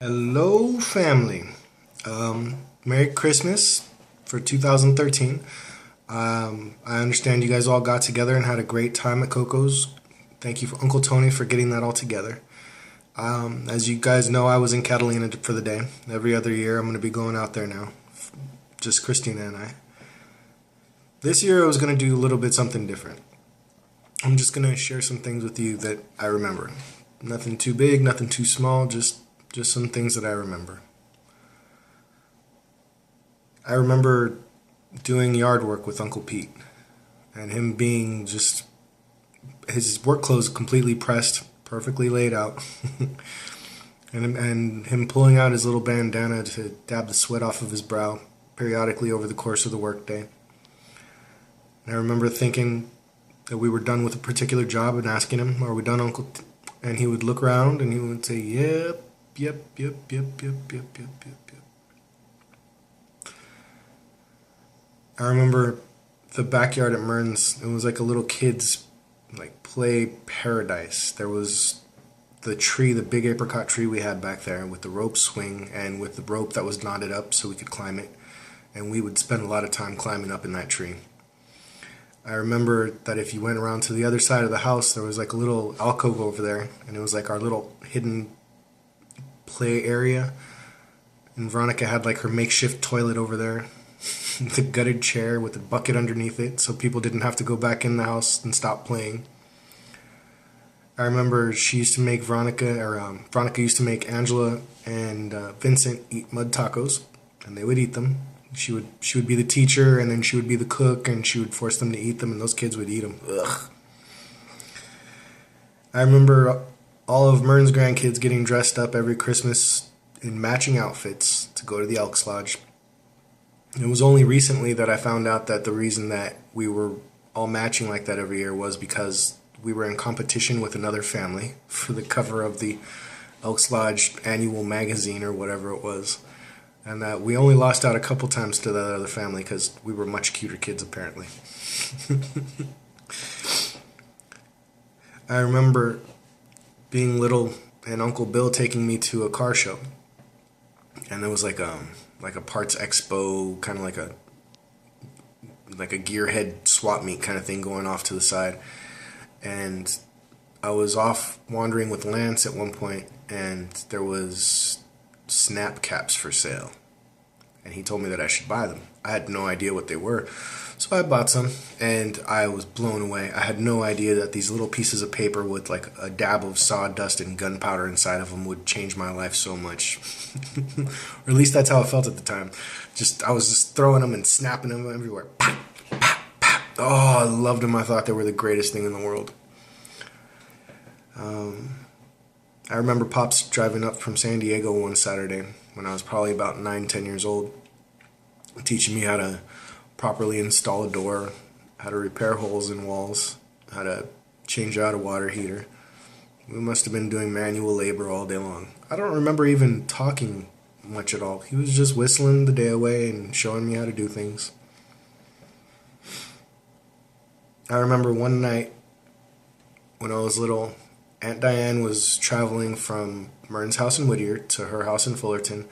Hello, family. Merry Christmas for 2013. I understand you guys all got together and had a great time at Coco's. Thank you for Uncle Tony for getting that all together. As you guys know, I was in Catalina for the day. Every other year, I'm going to be going out there now. Just Christina and I. This year, I was going to do a little bit something different. I'm just going to share some things with you that I remember. Nothing too big, nothing too small, just some things that I remember. I remember doing yard work with Uncle Pete and him being just his work clothes completely pressed, perfectly laid out, and him pulling out his little bandana to dab the sweat off of his brow periodically over the course of the workday. And I remember thinking that we were done with a particular job and asking him, "Are we done, Uncle?" And he would look around and he would say, "Yep, yep, yep, yep, yep, yep, yep, yep, yep." I remember the backyard at Mern's. It was like a little kid's play paradise. There was the tree, the big apricot tree we had back there with the rope swing and with the rope that was knotted up so we could climb it. And we would spend a lot of time climbing up in that tree. I remember that if you went around to the other side of the house, there was like a little alcove over there, and it was like our little hidden play area. And Veronica had like her makeshift toilet over there, the gutted chair with a bucket underneath it, so people didn't have to go back in the house and stop playing. I remember she used to make Veronica used to make Angela and Vincent eat mud tacos, and they would eat them. She would be the teacher, and then she would be the cook, and she would force them to eat them, and those kids would eat them. Ugh. I remember all of Mern's grandkids getting dressed up every Christmas in matching outfits to go to the Elks Lodge. It was only recently that I found out that the reason that we were all matching like that every year was because we were in competition with another family for the cover of the Elks Lodge annual magazine or whatever it was. And that we only lost out a couple times to that other family because we were much cuter kids, apparently. I remember being little and Uncle Bill taking me to a car show. And there was like a parts expo, kind of like a gearhead swap meet kind of thing going off to the side. And I was off wandering with Lance at one point, and there was snap caps for sale, and he told me that I should buy them. I had no idea what they were, so I bought some, and I was blown away. I had no idea that these little pieces of paper with like a dab of sawdust and gunpowder inside of them would change my life so much. Or at least that's how it felt at the time. I was just throwing them and snapping them everywhere. Pop, pop, pop. Oh, I loved them. I thought they were the greatest thing in the world. I remember Pops driving up from San Diego one Saturday when I was probably about 9, 10 years old, teaching me how to properly install a door, how to repair holes in walls, how to change out a water heater. We must have been doing manual labor all day long. I don't remember even talking much at all. He was just whistling the day away and showing me how to do things. I remember one night when I was little, Aunt Diane was traveling from Mern's house in Whittier to her house in Fullerton,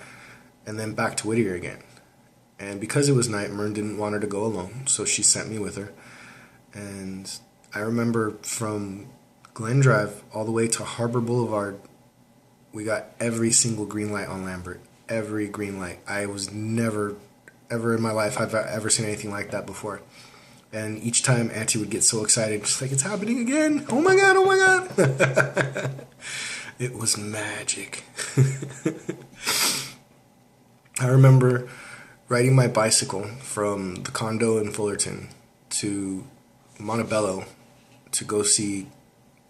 and then back to Whittier again. And because it was night, Mern didn't want her to go alone, so she sent me with her. And I remember from Glen Drive all the way to Harbor Boulevard, we got every single green light on Lambert. Every green light. I was never, ever in my life have I ever seen anything like that before. And each time Auntie would get so excited, just like, "It's happening again. Oh my God, oh my God." It was magic. I remember riding my bicycle from the condo in Fullerton to Montebello to go see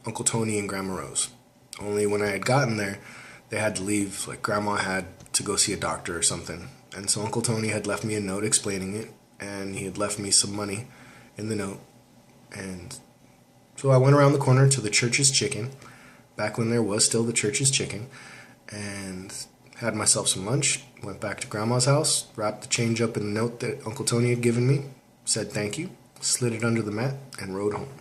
Uncle Tony and Grandma Rose. Only when I had gotten there, they had to leave. Like, Grandma had to go see a doctor or something. And so Uncle Tony had left me a note explaining it, and he had left me some money in the note. And so I went around the corner to the Church's Chicken, back when there was still the Church's Chicken, and had myself some lunch, went back to Grandma's house, wrapped the change up in the note that Uncle Tony had given me, said thank you, slid it under the mat, and rode home.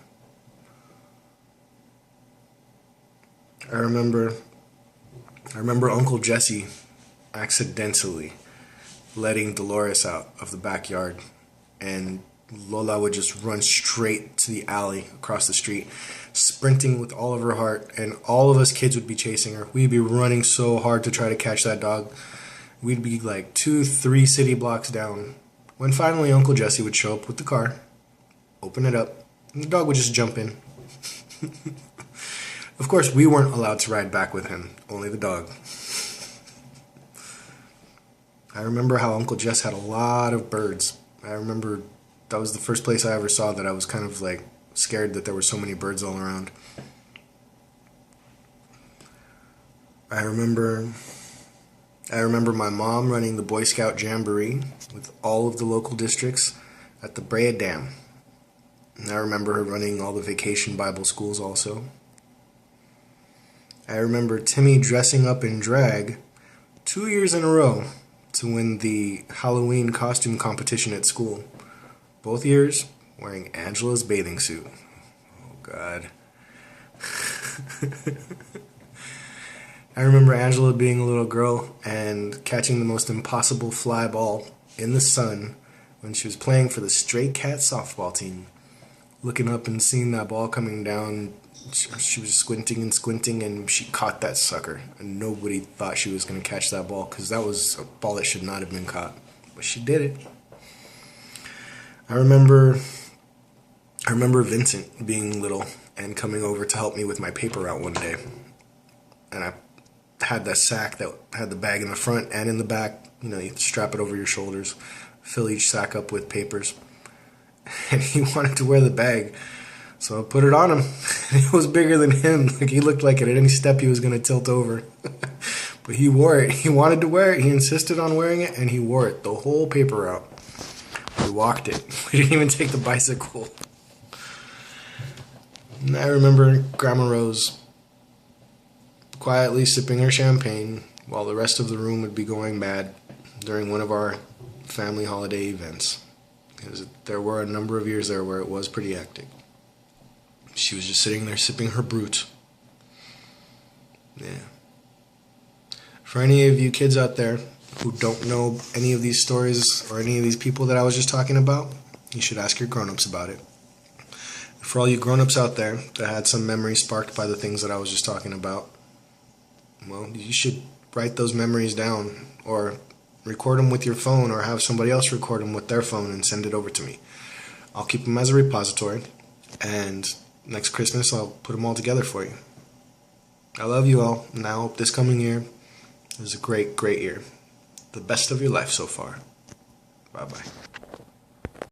I remember I remember Uncle Jesse accidentally letting Dolores out of the backyard, and Lola would just run straight to the alley across the street, sprinting with all of her heart, and all of us kids would be chasing her. We'd be running so hard to try to catch that dog. We'd be like 2-3 city blocks down when finally Uncle Jesse would show up with the car, open it up, and the dog would just jump in. Of course, we weren't allowed to ride back with him, only the dog. I remember how Uncle Jess had a lot of birds. I remember that was the first place I ever saw that I was kind of like scared that there were so many birds all around. I remember my mom running the Boy Scout Jamboree with all of the local districts at the Brea Dam. And I remember her running all the vacation Bible schools also. I remember Timmy dressing up in drag 2 years in a row to win the Halloween costume competition at school. Both years wearing Angela's bathing suit. Oh, God. I remember Angela being a little girl and catching the most impossible fly ball in the sun when she was playing for the Stray Cats softball team. Looking up and seeing that ball coming down, she was squinting and she caught that sucker. And nobody thought she was going to catch that ball because that was a ball that should not have been caught. But she did it. I remember Vincent being little and coming over to help me with my paper route one day. And I had that sack that had the bag in the front and in the back. You know, you strap it over your shoulders, fill each sack up with papers. And he wanted to wear the bag, so I put it on him. It was bigger than him. Like, he looked like at any step he was going to tilt over. But he wore it. He wanted to wear it. He insisted on wearing it, and he wore it the whole paper route. We walked it. We didn't even take the bicycle. And I remember Grandma Rose quietly sipping her champagne while the rest of the room would be going mad during one of our family holiday events. Because there were a number of years there where it was pretty hectic. She was just sitting there sipping her brute. Yeah. For any of you kids out there who don't know any of these stories or any of these people that I was just talking about, you should ask your grown-ups about it. For all you grown-ups out there that had some memories sparked by the things that I was just talking about, well, you should write those memories down or record them with your phone or have somebody else record them with their phone and send it over to me. I'll keep them as a repository, and next Christmas I'll put them all together for you. I love you all, and I hope this coming year is a great, great year. The best of your life so far. Bye-bye.